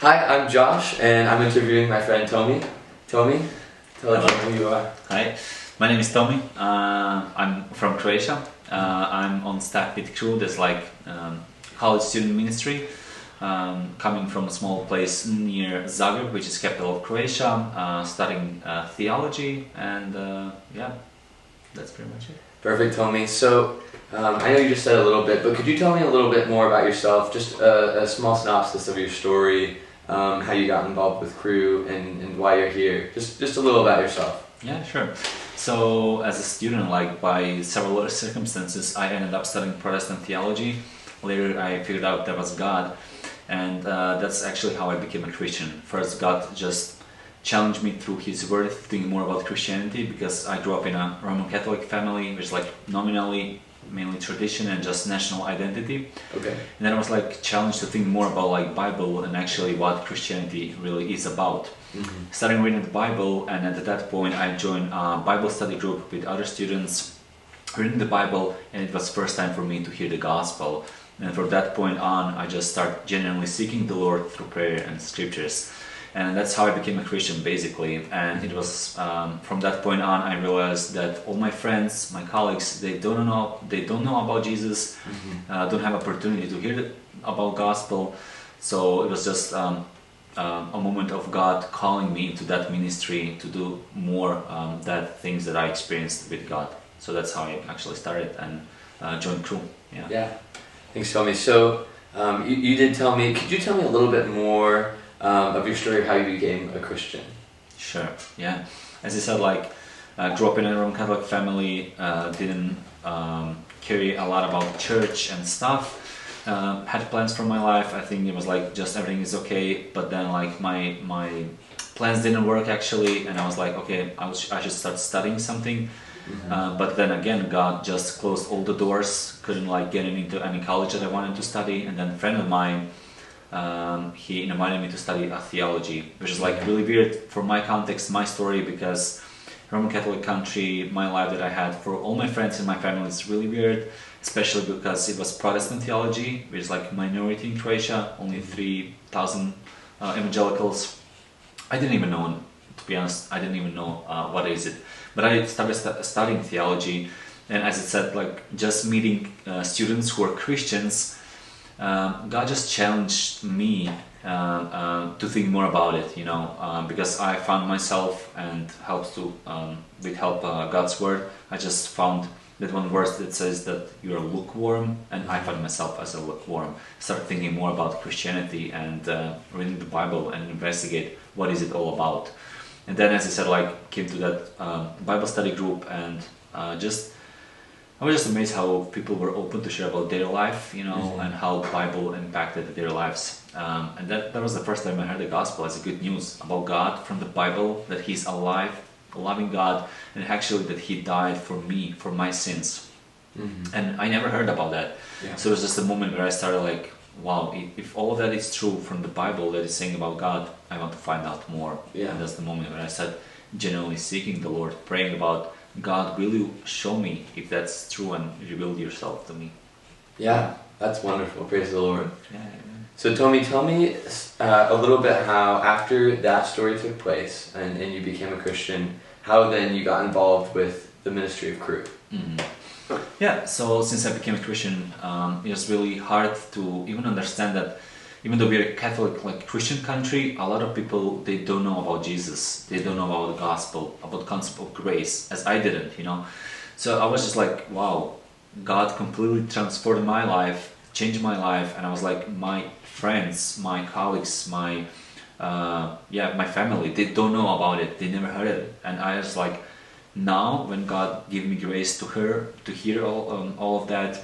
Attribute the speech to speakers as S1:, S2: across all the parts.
S1: Hi, I'm Josh, and I'm interviewing my friend Tomi. Tomi, tell us who you are.
S2: Hi, my name is Tomi. I'm from Croatia. I'm on staff with Crew, that's like college student ministry, coming from a small place near Zagreb, which is capital of Croatia, studying theology, and yeah, that's pretty much it.
S1: Perfect, Tomi. So, I know you just said a little bit, but could you tell me a little bit more about yourself? Just a small synopsis of your story, how you got involved with Crew, and why you're here. Just a little about yourself.
S2: Yeah, sure. So, as a student, like by several other circumstances, I ended up studying Protestant theology. Later, I figured out there was God, and that's actually how I became a Christian. First, God just challenged me through His Word, thinking more about Christianity, because I grew up in a Roman Catholic family, which is like nominally mainly tradition and just national identity.
S1: Okay.
S2: And then I was like challenged to think more about like Bible and actually what Christianity really is about.
S1: Mm-hmm.
S2: Starting reading the Bible, and at that point I joined a Bible study group with other students reading the Bible, and it was first time for me to hear the gospel. And from that point on, I just started genuinely seeking the Lord through prayer and scriptures. And that's how I became a Christian, basically. And it was from that point on I realized that all my friends, my colleagues, they don't know about Jesus,
S1: Mm-hmm.
S2: don't have opportunity to hear about gospel. So it was just a moment of God calling me into that ministry to do more that things that I experienced with God. So that's how I actually started and joined Crew. Yeah.
S1: Yeah. Thanks, Tomi. So, you did tell me. Could you tell me a little bit more of your story of how you became a Christian?
S2: Sure, yeah. As I said, like, grew up in a Roman Catholic family, didn't carry a lot about church and stuff. Had plans for my life. I think it was like just everything is okay, but then like my plans didn't work actually, and I was like, okay, I should start studying something.
S1: Mm-hmm.
S2: But then again, God just closed all the doors. Couldn't like get into any college that I wanted to study, and then a friend of mine, he invited me to study theology, which is like really weird for my context, my story, because Roman Catholic country, my life that I had, for all my friends in my family is really weird, especially because it was Protestant theology, which is like minority in Croatia, only 3,000 evangelicals. I didn't even know, to be honest, I didn't even know what is it. But I started studying theology, and as I said, like just meeting students who are Christians, God just challenged me to think more about it, you know, because I found myself, and with help God's word, I just found that one verse that says that you are lukewarm, and I found myself as a lukewarm. Started thinking more about Christianity and reading the Bible and investigate what is it all about. And then, as I said, like came to that Bible study group, and I was just amazed how people were open to share about their life, you know,
S1: Mm-hmm.
S2: and how the Bible impacted their lives. And that was the first time I heard the gospel as a good news about God from the Bible, that He's alive, a loving God, and actually that He died for me, for my sins.
S1: Mm-hmm.
S2: And I never heard about that.
S1: Yeah.
S2: So it was just a moment where I started like, wow, if all of that is true from the Bible that is saying about God, I want to find out more.
S1: Yeah.
S2: And that's the moment when I started genuinely seeking the Lord, praying about, God, will you show me if that's true and reveal yourself to me?
S1: Yeah, that's wonderful. Praise the Lord.
S2: Yeah.
S1: So, Tomi, tell me a little bit how, after that story took place and you became a Christian, how then you got involved with the ministry of Crew.
S2: Mm-hmm. Yeah, so since I became a Christian, it was really hard to even understand that even though we're a Catholic, like Christian country, a lot of people, they don't know about Jesus. They don't know about the gospel, about the concept of grace, as I didn't, you know. So I was just like, wow, God completely transformed my life, changed my life, and I was like, my friends, my colleagues, my family, they don't know about it. They never heard it, and I was like, now when God gave me grace to hear all of that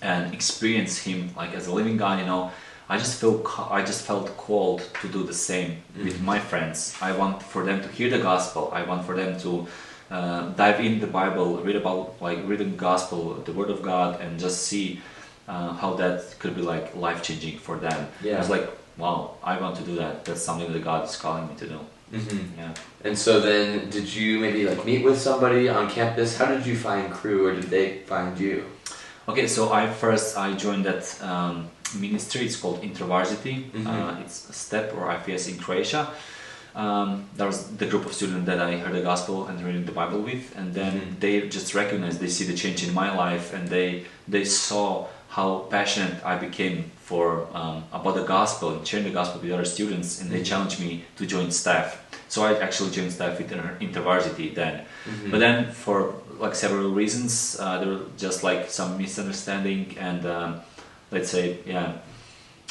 S2: and experience Him like as a living God, you know, I just felt called to do the same with my friends. I want for them to hear the gospel. I want for them to dive in the Bible, read the gospel, the Word of God, and just see how that could be like life-changing for them.
S1: Yeah.
S2: I was like, wow, I want to do that. That's something that God is calling me to do.
S1: Mm-hmm.
S2: Yeah.
S1: And so then, did you maybe like meet with somebody on campus? How did you find Crew, or did they find you?
S2: Okay, so I joined that ministry. It's called InterVarsity. It's a STEP or IFS in Croatia. That was the group of students that I heard the gospel and reading the Bible with, and then they just recognized, they see the change in my life, and they saw how passionate I became for about the gospel and sharing the gospel with other students, and they challenged me to join staff. So I actually joined staff with InterVarsity then. But then for like several reasons, there were just like some misunderstanding and let's say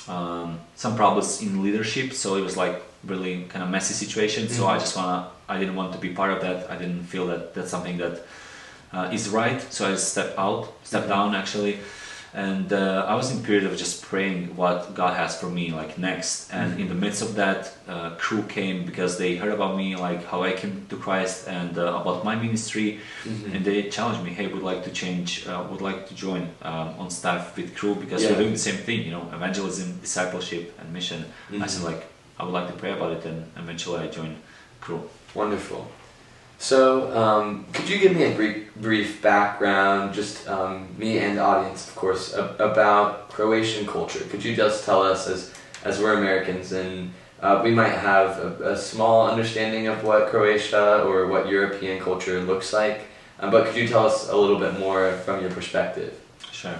S2: some problems in leadership. So it was like really kind of messy situation. So I didn't want to be part of that. I didn't feel that that's something that is right. So I stepped down actually. And I was in a period of just praying what God has for me like next. And in the midst of that, crew came because they heard about me, like how I came to Christ and about my ministry. And they challenged me, hey, would like to join on staff with crew because we're doing the same thing, you know, evangelism, discipleship and mission. I said like, I would like to pray about it, and eventually I joined crew.
S1: Wonderful. So, could you give me a brief background, just me and the audience, of course, about Croatian culture? Could you just tell us, as we're Americans, and we might have a small understanding of what Croatia or what European culture looks like, but could you tell us a little bit more from your perspective?
S2: Sure.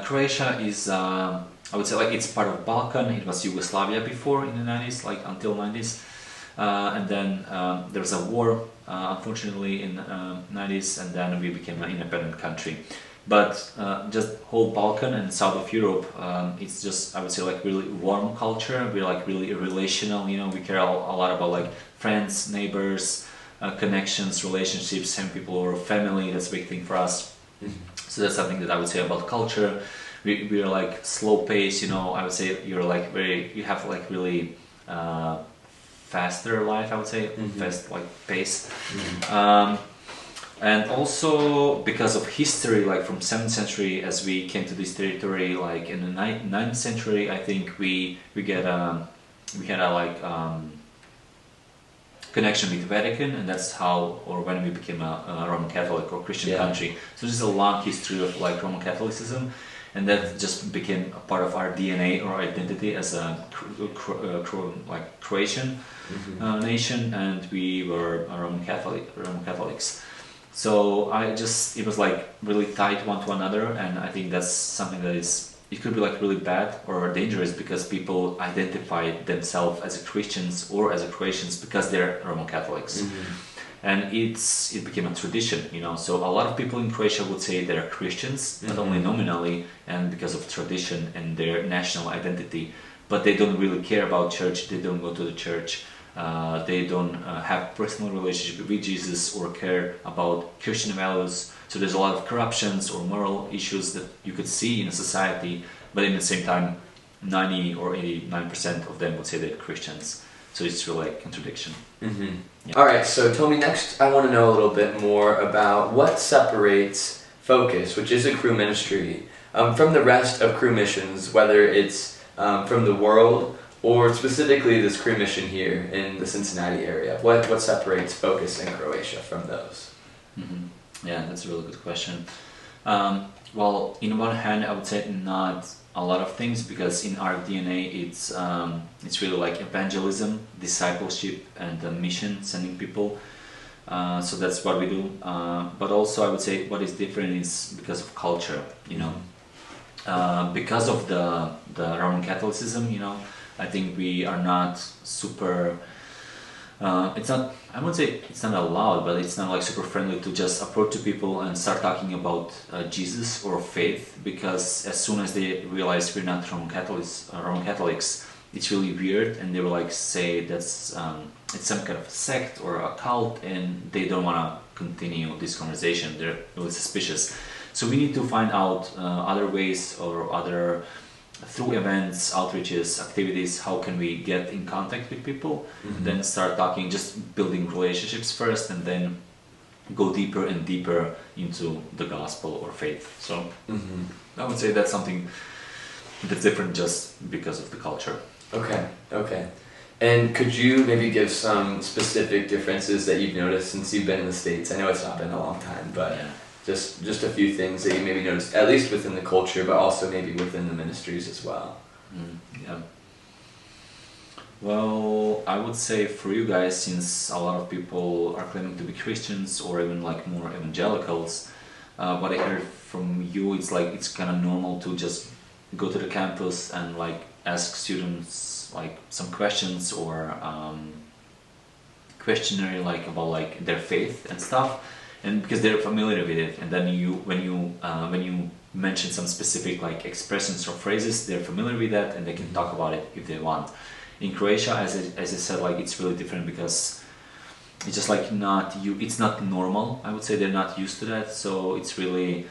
S2: Croatia is, I would say, like it's part of Balkan. It was Yugoslavia before in the 90s, like until 90s. And then there was a war, unfortunately, in the 90s, and then we became an independent country. But just whole Balkan and south of Europe, it's just, I would say, like really warm culture. We're like really relational, you know, we care a lot about like friends, neighbors, connections, relationships, same people or family. That's a big thing for us. So that's something that I would say about culture. We are like slow pace, you know, I would say you have like really faster life, I would say, fast like pace. And also because of history, like from 7th century, as we came to this territory, like in the 9th century, I think we had a connection with the Vatican, and that's how, or when we became a Roman Catholic or Christian country. So there's a long history of like Roman Catholicism, and that just became a part of our DNA or identity as a Croatian nation, and we were a Roman Catholics. So it was like really tied one to another, and I think that's something that it could be like really bad or dangerous because people identify themselves as Christians or as Croatians because they're Roman Catholics. And it became a tradition, you know. So a lot of people in Croatia would say they're Christians, not only nominally and because of tradition and their national identity, but they don't really care about church. They don't go to the church. They don't have personal relationship with Jesus or care about Christian values. So there's a lot of corruptions or moral issues that you could see in a society, but in the same time, 90 or 89% of them would say they're Christians. So it's really like contradiction.
S1: All right, so Tomi, next I want to know a little bit more about what separates Fokus, which is a crew ministry, from the rest of crew missions, whether it's from the world or specifically this crew mission here in the Cincinnati area. What separates Fokus in Croatia from those?
S2: Yeah, that's a really good question. Well, in one hand, I would say not a lot of things, because in our DNA it's really like evangelism, discipleship, and mission, sending people. So that's what we do. But also I would say what is different is because of culture, you know. Because of the Roman Catholicism, you know, I think we are not super. It's not. I wouldn't say it's not allowed, but it's not like super friendly to just approach to people and start talking about Jesus or faith, because as soon as they realize we're not Roman Catholics, it's really weird, and they will like say that's it's some kind of sect or a cult, and they don't want to continue this conversation. They're really suspicious. So we need to find out other ways or other. Through events, outreaches, activities, how can we get in contact with people, then start talking, just building relationships first, and then go deeper and deeper into the gospel or faith. So I would say that's something that's different just because of the culture.
S1: Okay. And could you maybe give some specific differences that you've noticed since you've been in the States? I know it's not been a long time, but... just a few things that you maybe noticed, at least within the culture, but also maybe within the ministries as well.
S2: Yeah. Well, I would say for you guys, since a lot of people are claiming to be Christians or even like more evangelicals, what I heard from you, it's like it's kind of normal to just go to the campus and like ask students like some questions or questionnaire like about like their faith and stuff, and because they're familiar with it, and then when you mention some specific like expressions or phrases, they're familiar with that and they can talk about it if they want. In Croatia, as I said, like it's really different because it's just like it's not normal. I would say they're not used to that, so it's really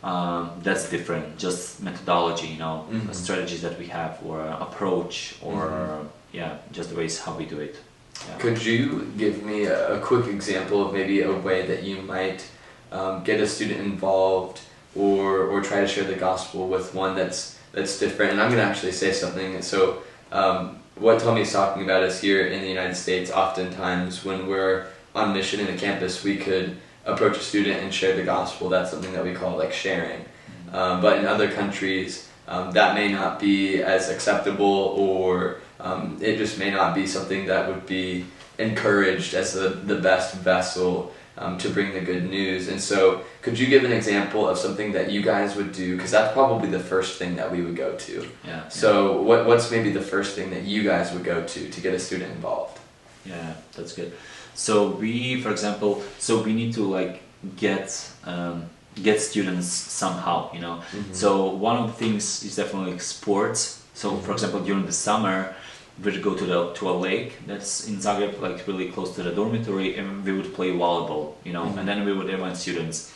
S2: that's different. Just methodology, you know, strategies that we have, or approach, or just the ways how we do it. Yeah.
S1: Could you give me a quick example of maybe a way that you might get a student involved or try to share the gospel with one that's different? And I'm going to actually say something. So what Tommy is talking about is here in the United States, oftentimes when we're on mission in a campus, we could approach a student and share the gospel. That's something that we call like sharing. But in other countries, that may not be as acceptable, or it just may not be something that would be encouraged as the best vessel to bring the good news. And so could you give an example of something that you guys would do? Because that's probably the first thing that we would go to.
S2: Yeah.
S1: So what's maybe the first thing that you guys would go to get a student involved?
S2: Yeah, that's good. So we, for example, we need to like get students somehow, you know. So one of the things is definitely like sports. So for example, during the summer, we would go to a lake that's in Zagreb, like really close to the dormitory, and we would play volleyball, you know. And then we would invite students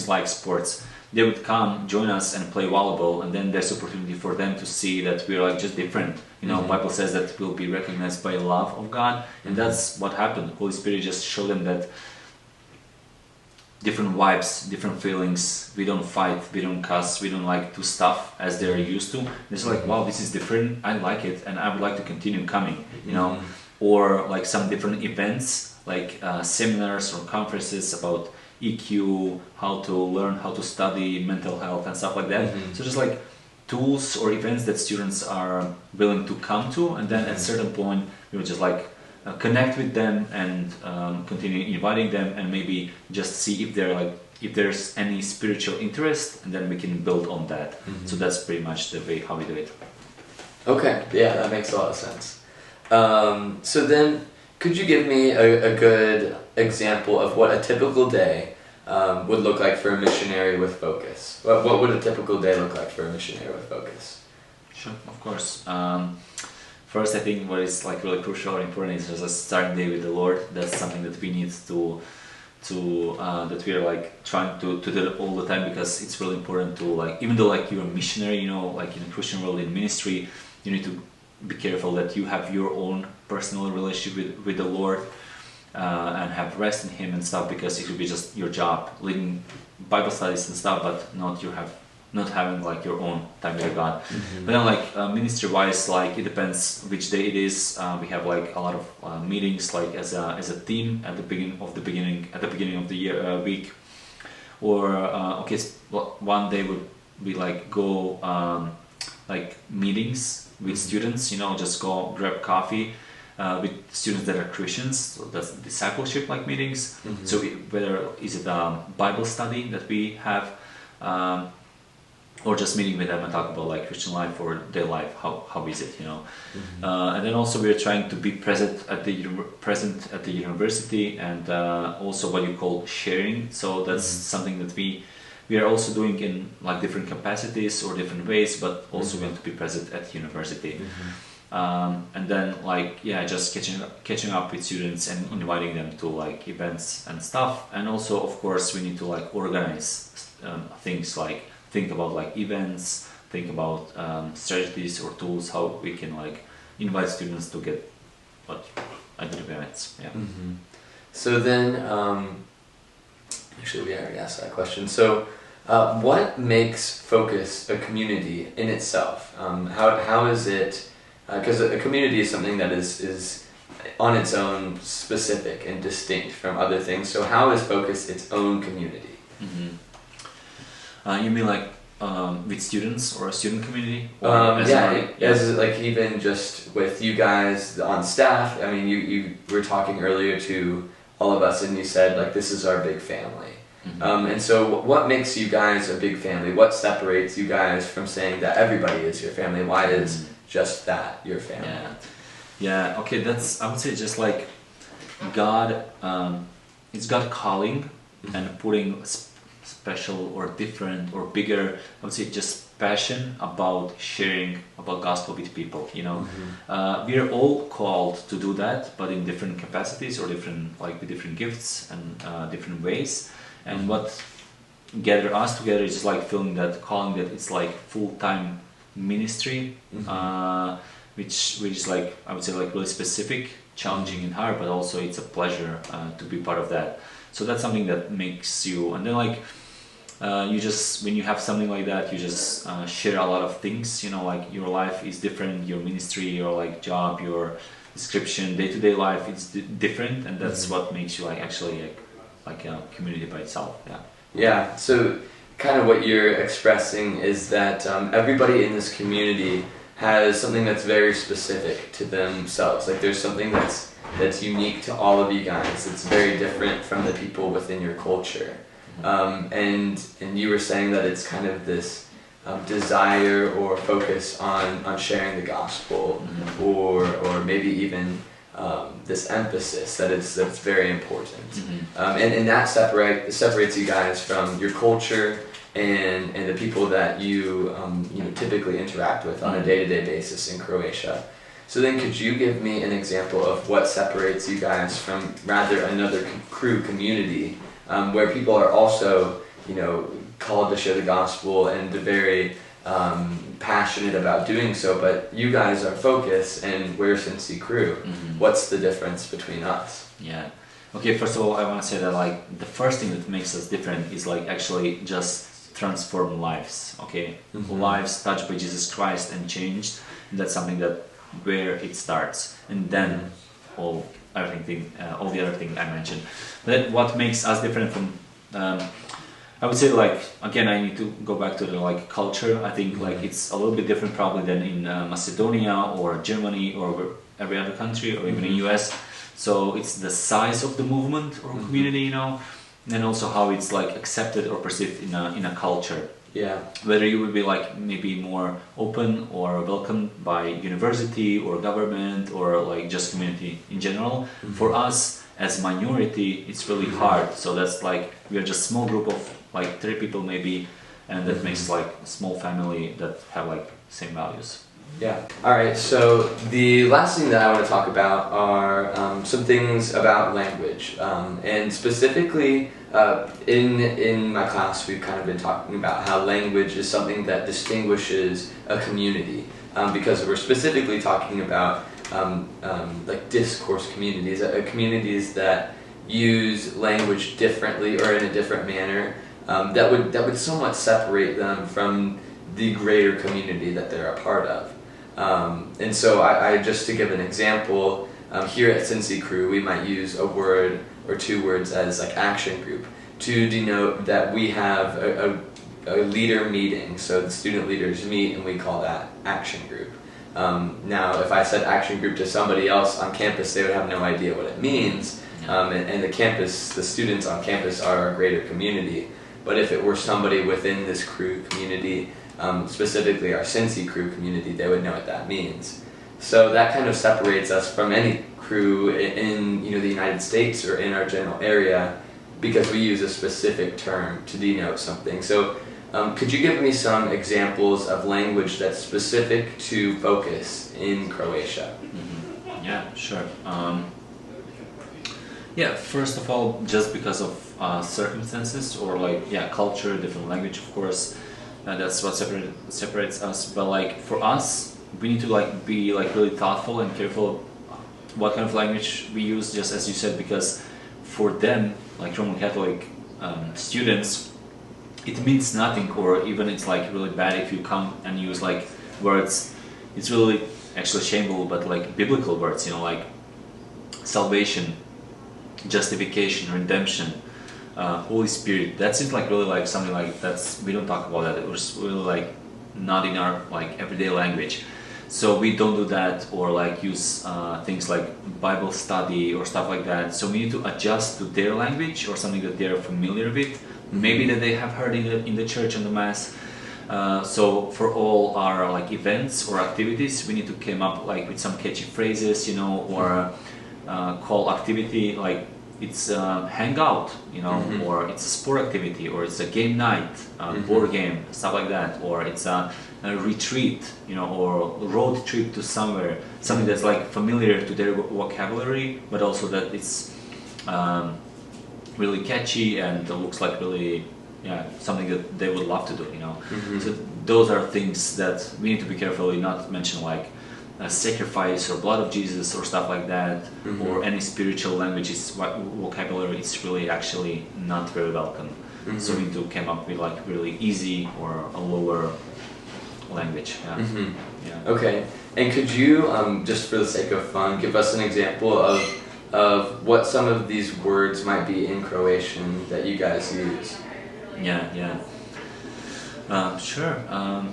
S2: like sports. They would come join us and play volleyball, and then there's opportunity for them to see that we're like just different, you know. Bible says that we'll be recognized by love of God, and that's what happened. Holy Spirit just showed them that different vibes, different feelings. We don't fight, we don't cuss, we don't like do stuff as they're used to. It's like, wow, this is different, I like it, and I would like to continue coming, you know. Or like some different events, like seminars or conferences about EQ, how to learn how to study, mental health and stuff like that. So just like tools or events that students are willing to come to, and then at a certain point we would just like connect with them and continue inviting them, and maybe just see if there's any spiritual interest, and then we can build on that. So that's pretty much the way how we do it.
S1: Okay, yeah, that makes a lot of sense. So then, could you give me a good example of what a typical day would look like for a missionary with Focus? What would a typical day look like for a missionary with Focus?
S2: Sure, of course. First, I think what is like really crucial or important is just a starting day with the Lord. That's something that we need to that we are like trying to do all the time, because it's really important to, like, even though like you're a missionary, you know, like in a Christian world, in ministry, you need to be careful that you have your own personal relationship with the Lord, and have rest in Him and stuff, because it will be just your job leading Bible studies and stuff, but not having like your own time with God. But then like ministry wise, like it depends which day it is. We have like a lot of meetings like as a team at the beginning of the year, week, or one day would be like go like meetings with students, you know, just go grab coffee with students that are Christians. So that's discipleship like meetings. So whether is it a Bible study that we have, or just meeting with them and talk about like Christian life or their life, how is it, you know. And then also we are trying to be present at the university, and also what you call sharing. So that's something that we are also doing in like different capacities or different ways, but also going to be present at university. And then like just catching up with students and inviting them to like events and stuff. And also of course we need to like organize things, like think about like events, think about strategies or tools how we can like invite students to get at the events.
S1: So then actually we already asked that question. So what makes Focus a community in itself? How is it, because a community is something that is on its own specific and distinct from other things. So how is Focus its own community?
S2: You mean like with students or a student community? Or
S1: as like even just with you guys on staff. I mean, you were talking earlier to all of us, and you said like this is our big family. And so, what makes you guys a big family? What separates you guys from saying that everybody is your family? Why is just that your family?
S2: Yeah. Okay, that's, I would say, just like God. It's God calling and putting special or different or bigger, I would say, just passion about sharing about gospel with people. You know, we are all called to do that, but in different capacities or different, like with different gifts and different ways. And what gather us together is just like feeling that calling, that it's like full-time ministry, which is like, I would say, like really specific, challenging in heart, but also it's a pleasure to be part of that. So that's something that makes you, and then like you just, when you have something like that, you just share a lot of things, you know, like your life is different, your ministry, your like job, your description, day-to-day life is different, and that's what makes you like actually like a community by itself.
S1: Yeah, so kind of what you're expressing is that everybody in this community has something that's very specific to themselves. Like there's something that's unique to all of you guys. It's very different from the people within your culture. And you were saying that it's kind of this desire or focus on sharing the gospel, or maybe even this emphasis that it's very important. And that separates you guys from your culture and the people that you typically interact with on a day-to-day basis in Croatia. So then could you give me an example of what separates you guys from rather another crew community where people are also, called to share the gospel and very passionate about doing so, but you guys are Focus and we're Cincy Crew. What's the difference between us?
S2: Yeah. Okay, first of all, I want to say that like the first thing that makes us different is like actually just transform lives, okay? Lives touched by Jesus Christ and changed, and that's something that where it starts, and then all the other things I mentioned. But what makes us different from I would say, like, again, I need to go back to the like culture. I think like it's a little bit different probably than in Macedonia or Germany or every other country or even in US. So it's the size of the movement or community, and also how it's like accepted or perceived in a culture.
S1: Yeah.
S2: Whether you would be like maybe more open or welcomed by university or government or like just community in general. For us as minority, it's really hard. So that's like we are just a small group of like 3 people maybe, and that makes like a small family that have like same values.
S1: Yeah. All right. So the last thing that I want to talk about are some things about language, and specifically in my class, we've kind of been talking about how language is something that distinguishes a community, because we're specifically talking about like discourse communities, communities that use language differently or in a different manner, that would somewhat separate them from the greater community that they're a part of. And so I just to give an example, here at Cincy Crew we might use a word or 2 words as like action group to denote that we have a leader meeting. So the student leaders meet and we call that action group. Now if I said action group to somebody else on campus, they would have no idea what it means. And the students on campus are a greater community. But if it were somebody within this crew community, specifically our Cincy Crew community, they would know what that means. So that kind of separates us from any crew in the United States or in our general area, because we use a specific term to denote something. So could you give me some examples of language that's specific to Focus in Croatia?
S2: Yeah, sure. First of all, just because of circumstances or like culture, different language, of course, that's what separates us. But like for us, we need to like be like really thoughtful and careful what kind of language we use, just as you said, because for them, like Roman Catholic students, it means nothing, or even it's like really bad if you come and use like words. It's really actually shameful, but like biblical words, like salvation, justification, redemption, Holy Spirit. That seems like really like something like that's we don't talk about that. It was really like not in our like everyday language. So we don't do that or like use things like Bible study or stuff like that. So we need to adjust to their language or something that they're familiar with. Maybe that they have heard in the church and the mass. So for all our like events or activities, we need to come up like with some catchy phrases, you know, or call activity like it's a hangout, you know, or it's a sport activity, or it's a game night, board game, stuff like that, or it's a retreat, you know, or road trip to somewhere, something that's like familiar to their vocabulary, but also that it's really catchy and looks like really, yeah, something that they would love to do, you know. So those are things that we need to be carefully not mention like sacrifice or blood of Jesus or stuff like that, or any spiritual languages vocabulary. It's really actually not very welcome. So we need to come up with like really easy or a lower language. Yeah.
S1: Okay, and could you just for the sake of fun give us an example of what some of these words might be in Croatian that you guys use?
S2: Sure.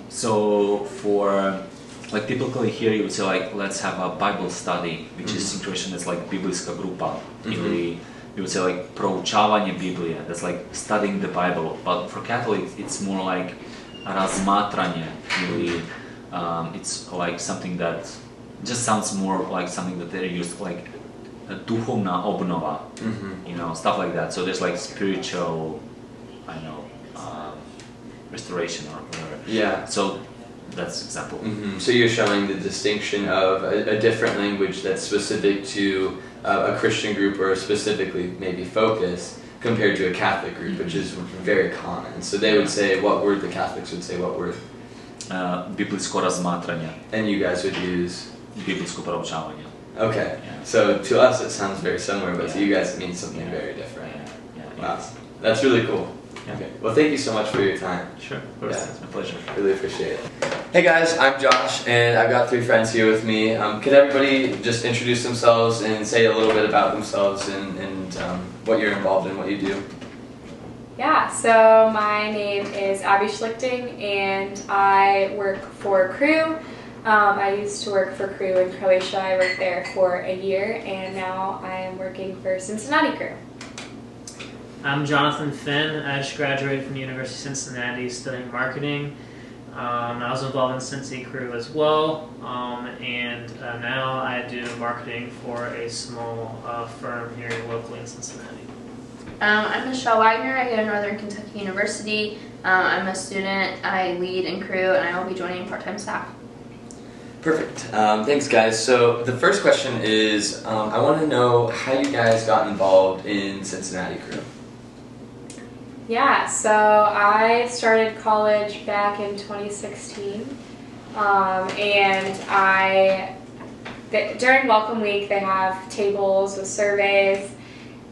S2: So for like typically here you would say like let's have a Bible study, which is in Croatian it's like biblijska grupa. Ili you would say like proučavanje Biblije, that's like studying the Bible. But for Catholics it's more like razmatranje. Ili it's like something that just sounds more like something that they're used like a duhovna obnova, you know, stuff like that. So there's like spiritual, I don't know, restoration or whatever.
S1: Yeah.
S2: So that's example.
S1: So you're showing the distinction of a different language that's specific to a Christian group or specifically maybe Focus compared to a Catholic group, which is very common. So they would say what word, the Catholics would say what word?
S2: Biblijsko razmatranje.
S1: And you guys would use?
S2: Biblijsko proučavanje.
S1: Okay. Yeah. So to us it sounds very similar, but to you guys it means something very different. Wow. That's really cool. Okay. Well, thank you so much for your time.
S2: Sure, of course. It's my pleasure.
S1: Really appreciate it. Hey guys, I'm Josh, and I've got 3 friends here with me. Could everybody just introduce themselves and say a little bit about themselves and what you're involved in, what you do?
S3: Yeah, so my name is Abby Schlichting, and I work for Crew. I used to work for Crew in Croatia. I worked there for a year, and now I am working for Cincinnati Crew.
S4: I'm Jonathan Finn. I just graduated from the University of Cincinnati studying marketing. I was involved in Cincy Crew as well, and now I do marketing for a small firm here locally in Cincinnati.
S5: I'm Michelle Wagner. I go to Northern Kentucky University. I'm a student. I lead in Crew, and I will be joining part-time staff.
S1: Perfect. Thanks, guys. So the first question is, I want to know how you guys got involved in Cincinnati Crew.
S3: Yeah, so I started college back in 2016, and during Welcome Week they have tables with surveys,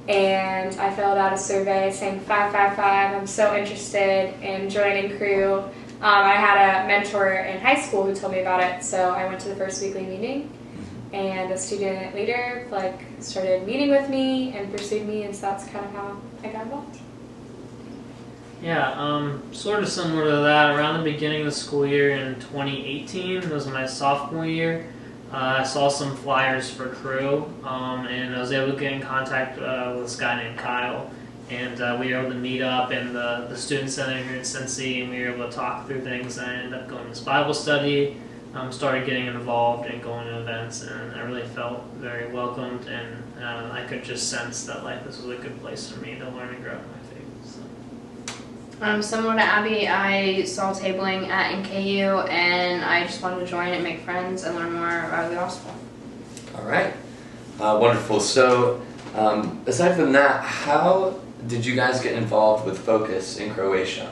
S3: and I filled out a survey saying 555, I'm so interested in joining Crew. I had a mentor in high school who told me about it, so I went to the first weekly meeting, and a student leader started meeting with me and pursued me, and so that's kind of how I got involved.
S4: Yeah, sort of similar to that. Around the beginning of the school year in 2018, it was my sophomore year, I saw some flyers for Crew, and I was able to get in contact with this guy named Kyle, and we were able to meet up in the student center here in Cincy, and we were able to talk through things. I ended up going to this Bible study, started getting involved and going to events, and I really felt very welcomed, and I could just sense that like this was a good place for me to learn and grow in my faith.
S5: Similar to Abby, I saw tabling at NKU, and I just wanted to join and make friends and learn more about the gospel.
S1: All right. Wonderful. So aside from that, how did you guys get involved with Focus in Croatia?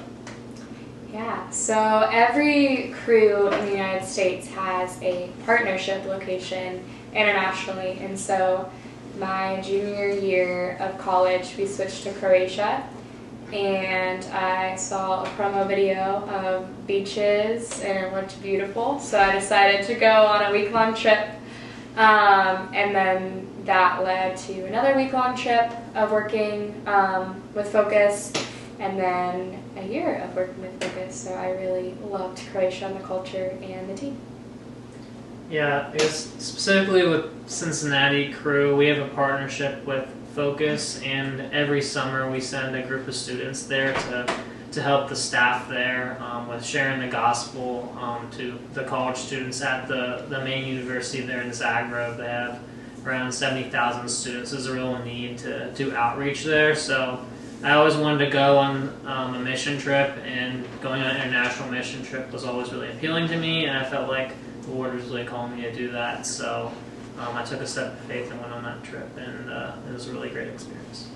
S3: Yeah, so every crew in the United States has a partnership location internationally, and so my junior year of college we switched to Croatia, and I saw a promo video of beaches and it looked beautiful, so I decided to go on a week-long trip And then that led to another week-long trip of working with Focus, and then a year of working with Focus. So I really loved Croatia and the culture and the team.
S4: Yeah, I guess specifically with Cincinnati Crew, we have a partnership with Focus, and every summer we send a group of students there to help the staff there with sharing the gospel to the college students at the main university there in Zagreb. They have around 70,000 students. There's a real need to do outreach there. So I always wanted to go on a mission trip, and going on an international mission trip was always really appealing to me, and I felt like the Lord was really calling me to do that. So I took a step of faith and went on that trip, and it was a really great experience.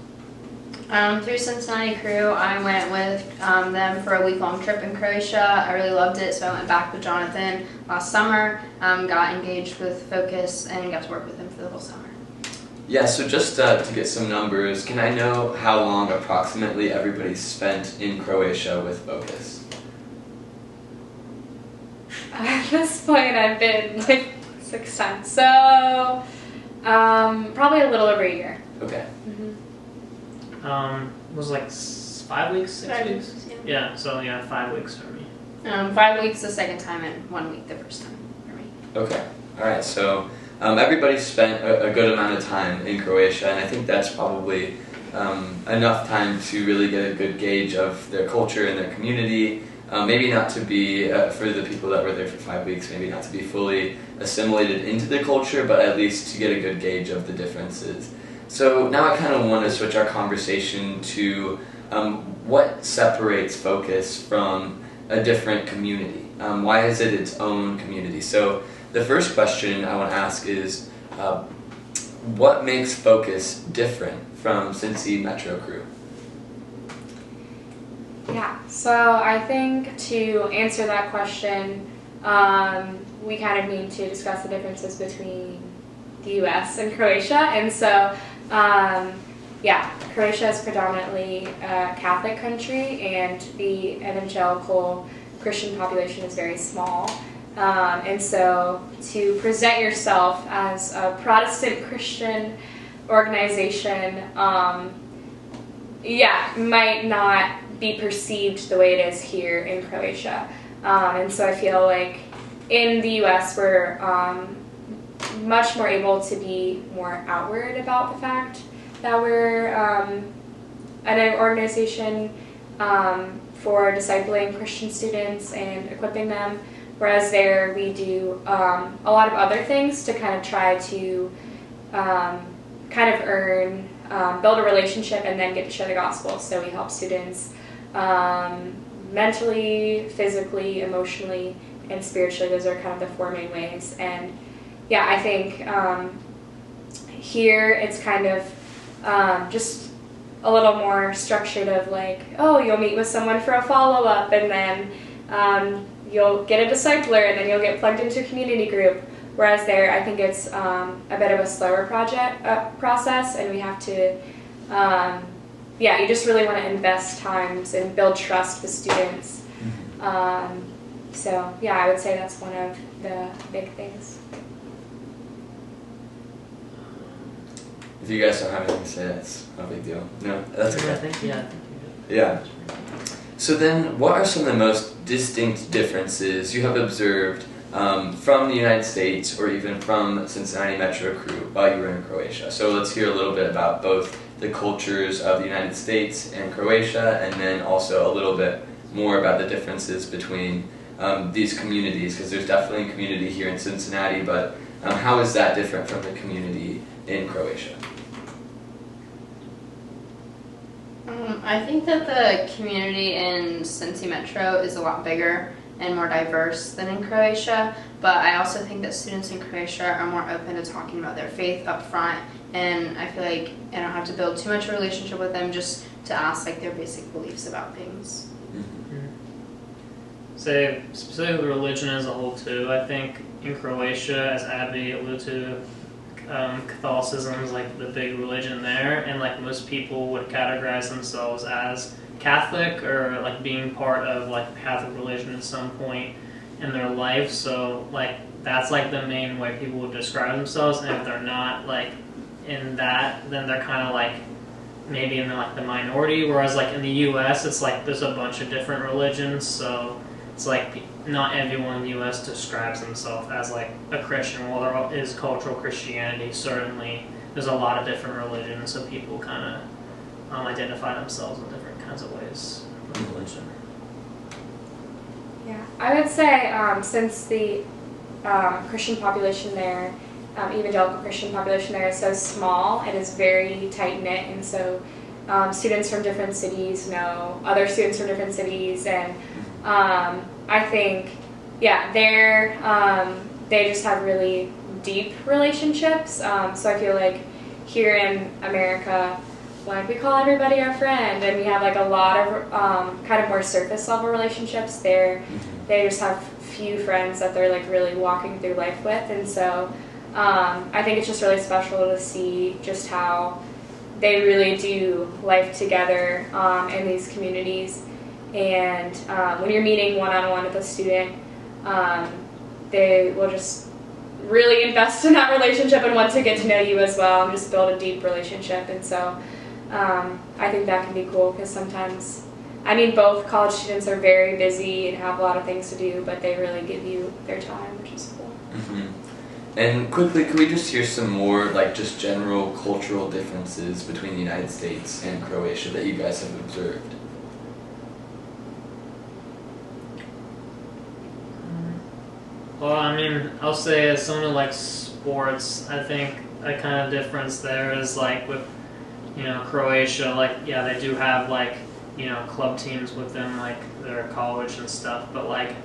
S5: Through Cincinnati Crew, I went with them for a week-long trip in Croatia. I really loved it, so I went back with Jonathan last summer, got engaged with Focus, and got to work with him for the whole summer.
S1: Yeah, so just to get some numbers, can I know how long approximately everybody spent in Croatia with Focus?
S3: At this point, I've been like 6 times, so probably a little over a year.
S1: Okay.
S4: It was like 5 weeks, 6 weeks? Yeah, so 5 weeks for me.
S5: 5 weeks the second time, and 1 week the first time for me.
S1: Okay. All right. So everybody spent a good amount of time in Croatia, and I think that's probably enough time to really get a good gauge of their culture and their community. Maybe not to be, for the people that were there for 5 weeks, maybe not to be fully assimilated into the culture, but at least to get a good gauge of the differences. So now I kind of want to switch our conversation to what separates Focus from a different community. Why is it its own community? So the first question I want to ask is, what makes Focus different from Cincy Metro Crew?
S3: Yeah, so I think to answer that question, we kind of need to discuss the differences between the U.S. and Croatia. And so, Croatia is predominantly a Catholic country, and the evangelical Christian population is very small. And so to present yourself as a Protestant Christian organization, might not be perceived the way it is here in Croatia. And so I feel like in the U.S. we're much more able to be more outward about the fact that we're an organization for discipling Christian students and equipping them, whereas there we do a lot of other things to kind of try to earn, build a relationship, and then get to share the gospel. So we help students mentally, physically, emotionally, and spiritually. Those are kind of the 4 main ways. And I think here it's kind of just a little more structured of like, you'll meet with someone for a follow-up, and then you'll get a discipler, and then you'll get plugged into a community group. Whereas there, I think it's a bit of a slower process, and we have to, you just really want to invest times and build trust with students. I would say that's one of the big things.
S1: If you guys don't have anything to say, that's no big deal. No, that's okay.
S4: I think you
S1: Yeah. So then, what are some of the most distinct differences you have observed from the United States, or even from Cincinnati Metro Crew while you were in Croatia? So let's hear a little bit about both the cultures of the United States and Croatia, and then also a little bit more about the differences between these communities, because there's definitely a community here in Cincinnati, but how is that different from the community in Croatia?
S5: I think that the community in Cincy Metro is a lot bigger and more diverse than in Croatia, but I also think that students in Croatia are more open to talking about their faith up front, and I feel like I don't have to build too much of a relationship with them, just to ask like their basic beliefs about things.
S4: Say specifically religion as a whole too. I think in Croatia, as Abby alluded to, Catholicism is like the big religion there, and like most people would categorize themselves as Catholic, or like being part of like Catholic religion at some point in their life. So like that's like the main way people would describe themselves, and if they're not like in that, then they're kind of like maybe in like the minority. Whereas like in the U.S., it's like there's a bunch of different religions, so it's like not everyone in the U.S. describes themselves as like a Christian. While there is cultural Christianity, certainly there's a lot of different religions, so people kind of identify themselves in different kinds of ways with religion.
S3: Yeah, I would say since the Christian population there, evangelical Christian population there is so small, it is very tight-knit, and so students from different cities know other students from different cities, and I think, yeah, they just have really deep relationships, so I feel like here in America, like, we call everybody our friend, and we have like a lot of kind of more surface level relationships. They just have few friends that they're like really walking through life with, and so I think it's just really special to see just how they really do life together in these communities. And when you're meeting one-on-one with a student, they will just really invest in that relationship and want to get to know you as well and just build a deep relationship. And so I think that can be cool, because sometimes, I mean, both college students are very busy and have a lot of things to do, but they really give you their time, which is cool.
S1: Mm-hmm. And quickly, could we just hear some more, like, just general cultural differences between the United States and Croatia that you guys have observed?
S4: Well, I mean, I'll say as someone who likes sports, I think a kind of difference there is like with, Croatia, like, yeah, they do have like, club teams within like their college and stuff, but like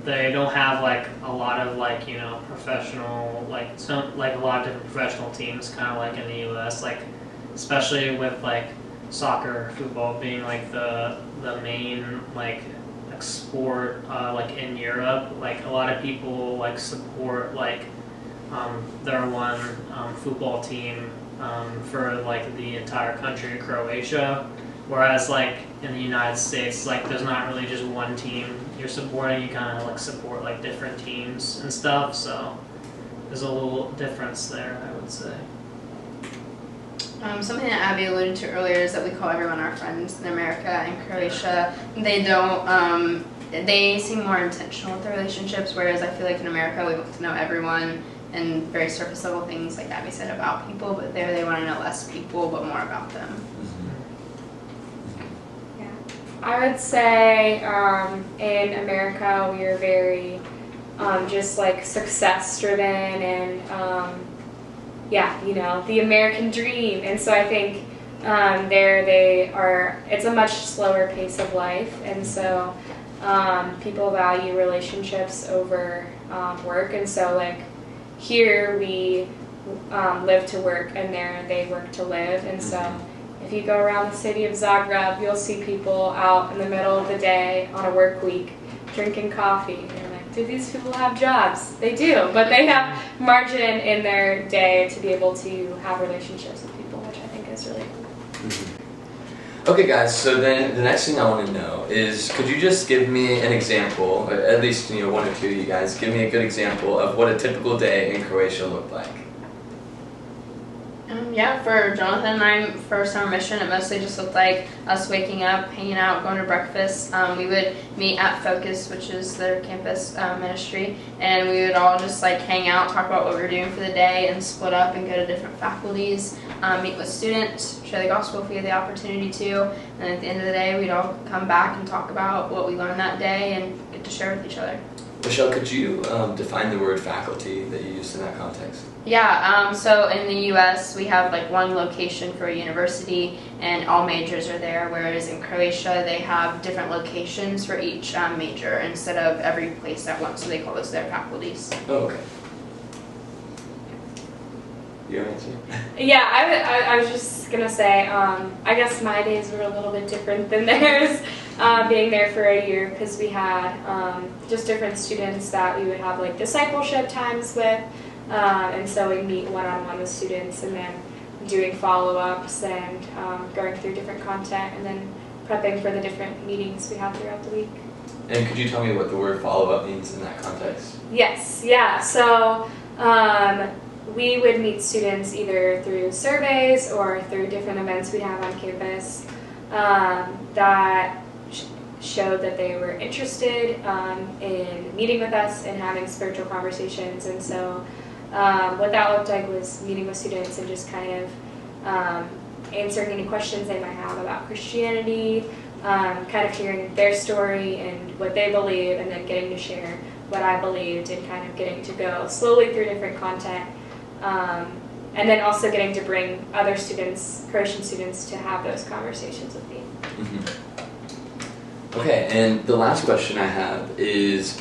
S4: they don't have like a lot of like, professional, like some, like a lot of different professional teams, kind of like in the U.S., like especially with like soccer, football being like the main like sport like in Europe. Like a lot of people like support like their one football team for like the entire country of Croatia, whereas like in the United States, like there's not really just one team you're supporting. You kind of like support like different teams and stuff, so there's a little difference there, I would say.
S5: Something that Abby alluded to earlier is that we call everyone our friends in America and Croatia. They don't, they seem more intentional with their relationships, whereas I feel like in America we want to know everyone and very surface level things, like Abby said, about people, but there they want to know less people but more about them.
S3: Yeah, I would say in America we are very just like success driven and the American dream, and so I think there they are, it's a much slower pace of life, and so people value relationships over work, and so like here we live to work, and there they work to live, and so if you go around the city of Zagreb, you'll see people out in the middle of the day on a work week drinking coffee. And you're like, do these people have jobs? They do, but they have margin in their day to be able to have relationships with people, which I think is really cool.
S1: Mm-hmm. Okay, guys, so then the next thing I want to know is, could you just give me an example, or at least one or two of you guys, give me a good example of what a typical day in Croatia looked like?
S5: For Jonathan and I, for summer mission, it mostly just looked like us waking up, hanging out, going to breakfast. We would meet at Fokus, which is their campus ministry, and we would all just like hang out, talk about what we were doing for the day, and split up and go to different faculties, meet with students, share the gospel if we had the opportunity to, and at the end of the day, we'd all come back and talk about what we learned that day and get to share with each other.
S1: Michelle, could you define the word faculty that you used in that context?
S5: Yeah, so in the U.S. we have like one location for a university and all majors are there, whereas in Croatia they have different locations for each major instead of every place at once, so they call those their faculties.
S1: Oh, okay. Your answer?
S3: Yeah, I was just going to say, I guess my days were a little bit different than theirs, being there for a year, because we had just different students that we would have like discipleship times with, and so we meet one-on-one with students and then doing follow-ups and going through different content and then prepping for the different meetings we have throughout the week.
S1: And could you tell me what the word follow-up means in that context?
S3: Yes, yeah. So we would meet students either through surveys or through different events we have on campus that showed that they were interested in meeting with us and having spiritual conversations. And so what that looked like was meeting with students and just kind of answering any questions they might have about Christianity, kind of hearing their story and what they believe, and then getting to share what I believed and kind of getting to go slowly through different content. And then also getting to bring other students, Croatian students, to have those conversations with me.
S1: Mm-hmm. Okay, and the last question I have is,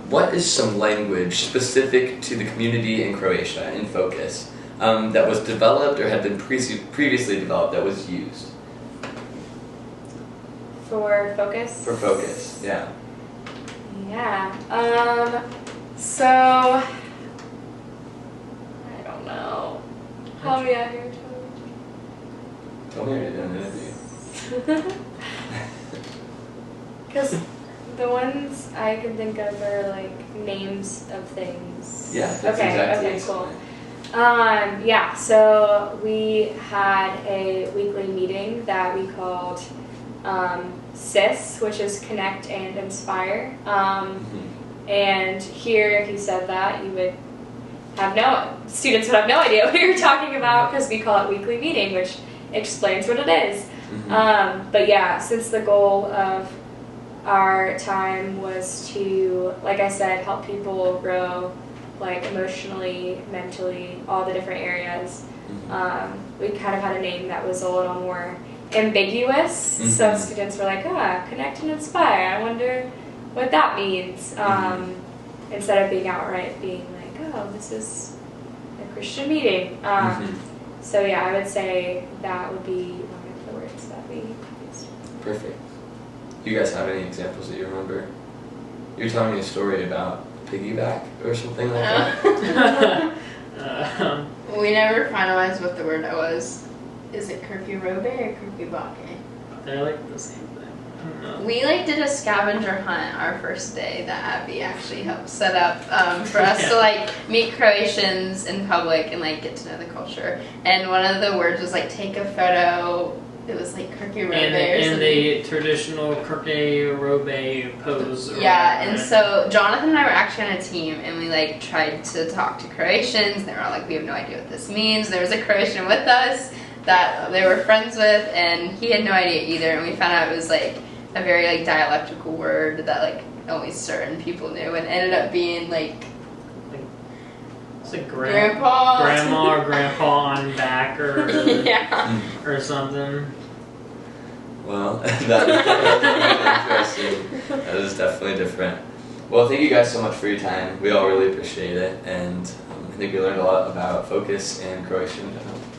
S1: what is some language specific to the community in Croatia, in Fokus, that was developed or had been previously developed that was used?
S3: For Fokus?
S1: For Fokus, yeah.
S3: Yeah. So, I don't know. Help me out here,
S1: Tell me I did an interview.
S3: Because the ones I can think of are like names of things.
S1: Yeah, that's
S3: Okay, cool. Yeah, so we had a weekly meeting that we called CIS, which is Connect and Inspire. And here, if you said that, you would have students would have no idea what we were talking about because we call it weekly meeting, which explains what it is. But yeah, since the goal of our time was to, like I said, help people grow, like emotionally, mentally, all the different areas, we kind of had a name that was a little more ambiguous. So students were like, Connect and Inspire, I wonder what that means. Instead of being outright being like, this is a Christian meeting. So yeah, I would say that would be one of the words that we used.
S1: Perfect. You guys have any examples that you remember? You're telling me a story about piggyback or something like that?
S5: We never finalized what the word was. Is it curfew robe or curfew bake?
S4: They're like the same thing. I don't know.
S5: We did a scavenger hunt our first day that Abby actually helped set up for us to meet Croatians in public and get to know the culture. And one of the words was take a photo. It was curfew robe
S4: and the traditional curfew robe pose.
S5: Yeah, and so Jonathan and I were actually on a team, and we tried to talk to Croatians. They were all we have no idea what this means. There was a Croatian with us that they were friends with, and he had no idea either. And we found out it was a very dialectical word that only certain people knew, and ended up being
S4: it's like
S5: grandpa,
S4: grandma or grandpa on back or
S5: yeah,
S4: or something.
S1: Well, that is definitely interesting. That is definitely different. Well, thank you guys so much for your time. We all really appreciate it, and I think we learned a lot about Fokus and Croatian in general.